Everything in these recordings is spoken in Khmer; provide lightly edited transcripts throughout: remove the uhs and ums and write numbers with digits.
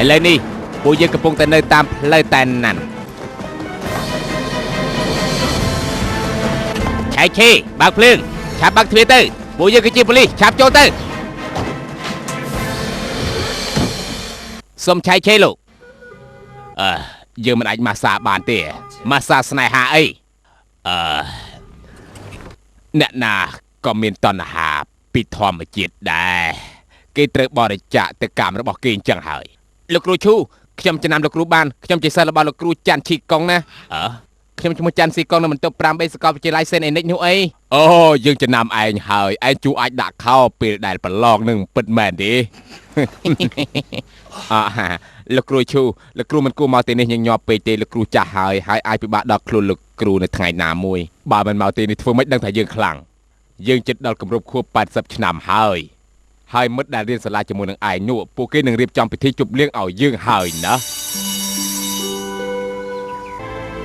ឥឡូវនេះពួកយើងកំពុងតែនៅតាមផ្លូវតែណាន់ឆៃឆេបើកភ្លើងឆាប់បើកទ្វារទៅពួកយើងគឺជាប៉ូលីសឆាប់ចូលទៅសុំឆៃឆេលោកយើងមិនអាចម៉ាស្សាបានទេម៉ាស្សាស្នេហាអីអ្នកណាក៏មានតណ្ហាពីធម្មជាតិដែរគេត្រូវបរិច្ចាគទៅកម្មរបស់គេអញ្ចឹងហើយលោកគ្រូឈូខ្ញុំចំណាំលោកគ្រូបានខ្ញុំជាសិស្សរបស់លោកគ្រូច័ន្ទឈីកុងណាខ្ញុំឈ្មោះច័ន្ទស៊ីកុងនៅបន្ទប់5Bសាកលវិទ្យាល័យសេនអេនិកនោះអីអូយើងចំណាំឯងហើយឯងជួអាចដាក់ខោពេលដែលប្រឡងនឹងពិតមែនទេលោកគ្រូឈូលោកគ្រូមិនគួរមកទីនេះញញប់ពេកទេលោកគ្រូចាស់ហើយអាចពិបាកដល់ខ្លួនលោកគ្រូនៅថ្ងៃណាមួយបើមិនមកទីនេះធ្វើមិនដឹងថាយើងខ្លាំងយើងជិតដល់គម្រប់ខួប80ឆ្នាំហើយមិត្តដែលរៀនសាលាជាមួយនឹងឯងនោះពួកគេនឹងរៀបចំពិធីជប់លៀងឲ្យយើងហើយណា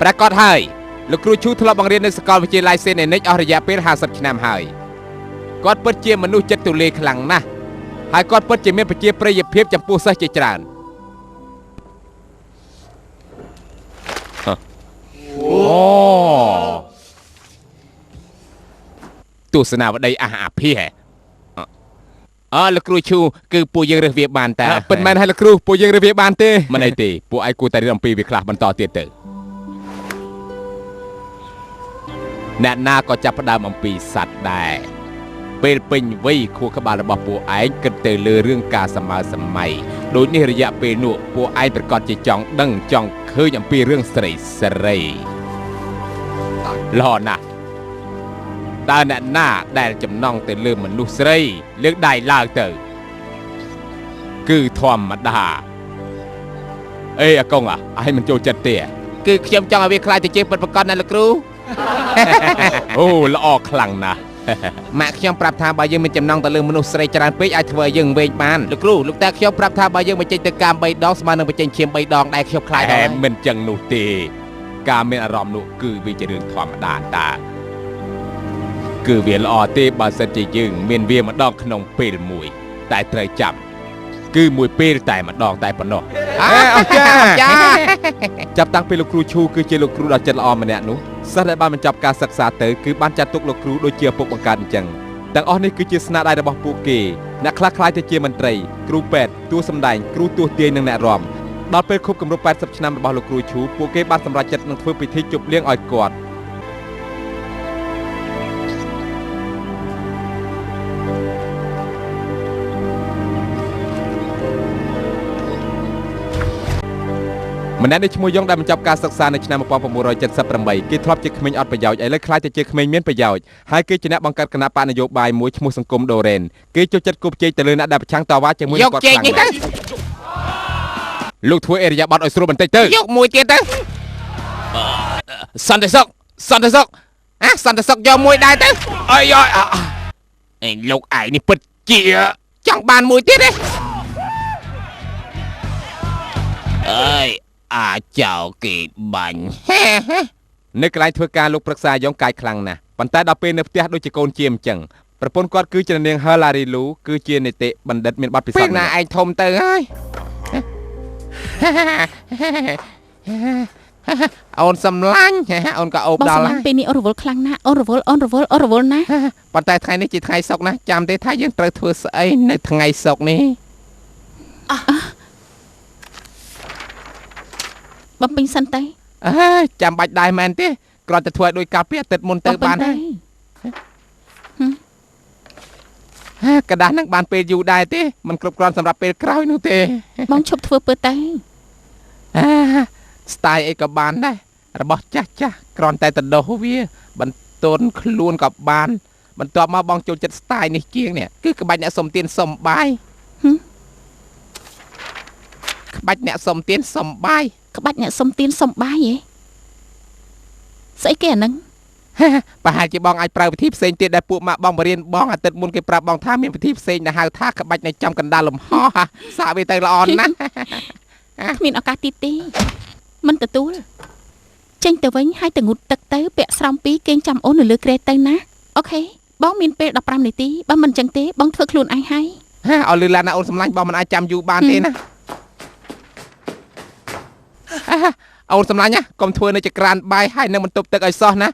ប្រកាសហើយលោកគ្រូឈូធ្លាប់បង្រៀននៅសាកលវិទ្យាល័យសេនអេនិកអស់រយៈពេល50ឆ្នាំហើយគាត់ពិតជាមនុស្សចិត្តទូលាយខ្លាំងណាស់ហើយគាត់ពិតជាមានប្រជាប្រិយភាពចំពោះសិស្សជាច្រើនទស្សនាវដ្តីអាភិហ៎លោកគ្រូឈូគឺពួកយើងរើសវាបានតែពិតមែនហើយលោកគ្រូពួកយើងរើសវាបានទេមិនអីទេពួកឯងគួរតែរៀនអំពីវាខ្លះបន្តទៀតទៅអ្នកណាក៏ចាប់ផ្ដើមអំពីសត្វដែរពេលពេញវ័យខួរក្បាលរបស់ពួកឯងគិតទៅលើរឿងការសម័យដូចនេះរយៈពេលនោះពួកឯងប្រកាសជាចង់ដឹងចង់ឃើញអំពីរឿងស្រីល្អណាស់តើអ្នកណាដែលចំណងទៅលើមនុស្សស្រីលើកដៃឡើងទៅគឺធម្មតាអេអាកុងឯងមិនចូលចិត្តទេគឺខ្ញុំចង់ឲ្យវាខ្លាចទៅជាពិតប្រាកដណាលោកគ្រូអូល្អខ្លាំងណាស់ម៉ាក់ខ្ញុំប្រាប់ថាបើយើងមានចំណងទៅលើមនុស្សស្រីច្រើនពេកអាចធ្វើឲ្យយើងវែងបានលោកគ្រូលោកតាខ្ញុំប្រាប់ថាបើយើងបញ្ចេញទៅកាម3ដងស្មើនឹងបញ្ចេញឈាម3ដងដែលខ្ញុំខ្លាចដែរមិនចឹងនោះទេការមានអារម្មណ៍នោះគឺវាជារឿងធម្មតាតាគឺវាល្អទេបើសិនជាយើងមានវាម្ដងក្នុងពេលមួយតែត្រូវចាំគឺមួយពេលតែម្ដងតែប៉ុណ្ណោះអរចាចាប់តាំងពីលោកគ្រូឈូគឺជាលោកគ្រូដ៏ចិត្តល្អម្នាក់នោះសិស្សដែលបានបញ្ចប់ការសិក្សាទៅគឺបានចាត់ទុកលោកគ្រូដូចជាឪពុកបង្កើតអញ្ចឹងទាំងអស់នេះគឺជាស្នាដៃរបស់ពួកគេអ្នកខ្លះខ្លាយទៅជាមន្ត្រីគ្រូពេទ្យតួសម្ដែងគ្រូទស្សន៍ទាយនិងអ្នករាំដល់ពេលខួបគម្រប់80ឆ្នាំរបស់លោកគ្រូឈូពួកគេបានសម្រេចចិត្តនឹងធ្វើពិធីជប់លៀងឲ្យគាត់ម្នាក់នេះឈ្មោះយ៉ងដែលបញ្ចប់ការសិក្សានៅឆ្នាំ1978គេធ្លាប់ជាក្មេងអត់ប្រយោជន៍ឥឡូវខ្លាចទៅជាក្មេងមានប្រយោជន៍ហើយគេជាអ្នកបង្កើតគណៈបកនយោបាយមួយឈ្មោះសង្គមដូរ៉េនគេចូលចិត្តគប់ជែកទៅលើអ្នកដែលប្រឆាំងតវ៉ាជាមួយគាត់ខ្លាំងណាស់លោកធ្វើអេរយាប័តឲ្យស្រួលបន្តិចទៅយកមួយទៀតទៅសន្តិសុខសន្តិសុខយកមួយដែរទៅអើយលោកឯងនេះពិតជាចង់បានមួយទៀតទេអើយអាចោគេបាញ់នៅកន្លែងធ្វើការលោកប្រឹក្សាយ៉ងកាយខ្លាំងណាស់ប៉ុន្តែដល់ពេលនៅផ្ទះដូចជាកូនជាអញ្ចឹង ប្រពន្ធគាត់គឺជានាងហឺឡារីលូគឺជានីតិបណ្ឌិតមានបទពិសោធន៍ពេលណាឯងធំទៅហើយអូនសំឡាញ់អូនក៏អូបដល់ហើយពេលនេះអូនរវល់ខ្លាំងណាស់អូនរវល់ណាស់ប៉ុន្តែថ្ងៃនេះជាថ្ងៃសុក្រណាចាំទេថាយើងត្រូវធ្វើស្អីនៅថ្ងៃសុក្រនេះបំពេញសិនទៅចាំបាច់ដែរមែនទេគ្រាន់តែធ្វើឲ្យដូចកាលពីអាទិត្យមុនទៅបានហើយកដាស់នឹងបានពេលយូរដែរទេมันគ្រប់គ្រាន់សម្រាប់ពេលក្រោយនោះទេបងឈប់ធ្វើពើទៅស្ទាយអីក៏បានដែររបស់ចាស់គ្រាន់តែទៅដោះវាបន្ទន់ខ្លួនក៏បានបន្ទាប់មកបងចូលចិត្តស្ទាយនេះជាងនេះគឺក្បាច់អ្នកសុំទៀនសុំបាយក្បាច់អ្នកសុំទៀនសុំបាយក្បាច់អ្នកសុំទៀនសុំបាយហ៎ស្អីគេអាហ្នឹងប្រហែលជាបងអាចប្រើវិធីផ្សេងទៀតដែលពួកម៉ាក់បងបរៀនបងអាទិត្យមុនគេប្រាប់បងថាមានវិធីផ្សេងដែលហៅថាក្បាច់នៅចំកណ្ដាលលំហសាកវាទៅល្អណាស់គ្មានឱកាសទៀតទេមិនទទួលចេញទៅវិញហើយទៅងូតទឹកទៅពាក់ស្រោម2គេងចាំអូននៅលើក្រេទៅណាអូខេបងមានពេល15នាទីបើមិនអញ្ចឹងទេបងធ្វើខ្លួនឯងហើយឲ្យលឺឡានណាអូនសម្លាញ់បងមិនអាចចាំយូរបានទេណាអូនសម្លាញ់ណាកុំធ្វើនៅចក្រានបាយហើយនៅបន្ទប់ទឹកឲ្យសោះណា